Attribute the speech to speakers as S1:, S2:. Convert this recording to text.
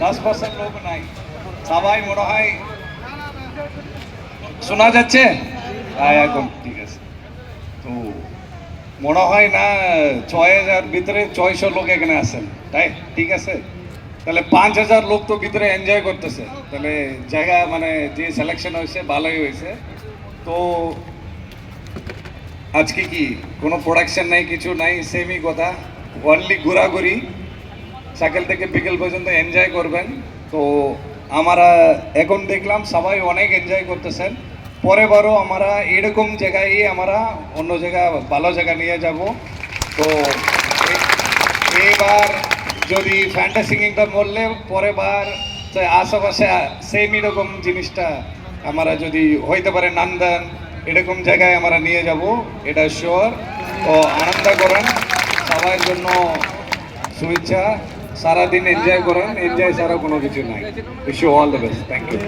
S1: 10% লোক নাই, সবাই মনে হয় শোনা যাচ্ছে? হ্যাঁ একদম ঠিক আছে। তো মনে হয় না 6,000 ভিতরে 600 লোক এখানে আছেন, তাই ঠিক আছে। তাহলে 5,000 লোক তো ভিতরে এনজয় করতেছে, তাহলে জায়গা মানে যে সিলেকশন হয়েছে ভালোই হয়েছে। তো আজকে কি কোনো প্রোডাকশন নাই, কিছু নাই, সেমই কথা, অনলি ঘোরাঘুরি, সকাল থেকে বিকেল পর্যন্ত এনজয় করবেন। তো আমরা এখন দেখলাম সবাই অনেক এনজয় করতেছেন, পরেবারও আমরা এরকম জায়গায় আমরা অন্য জায়গা ভালো জায়গা নিয়ে যাব। তো এবার যদি ফ্যান্টা সিঙ্গিংটা বললে পরেবার আশেপাশে সেম এরকম জিনিসটা আমরা যদি হইতে পারে নান্দন এরকম জায়গায় আমরা নিয়ে যাব, এটা শিওর। তো আনন্দ করেন, সবার জন্য শুভেচ্ছা, সারাদিন এনজয় করেন, এনজয় ছাড়া কোনো কিছু নাই। Wish you all the best, thank you.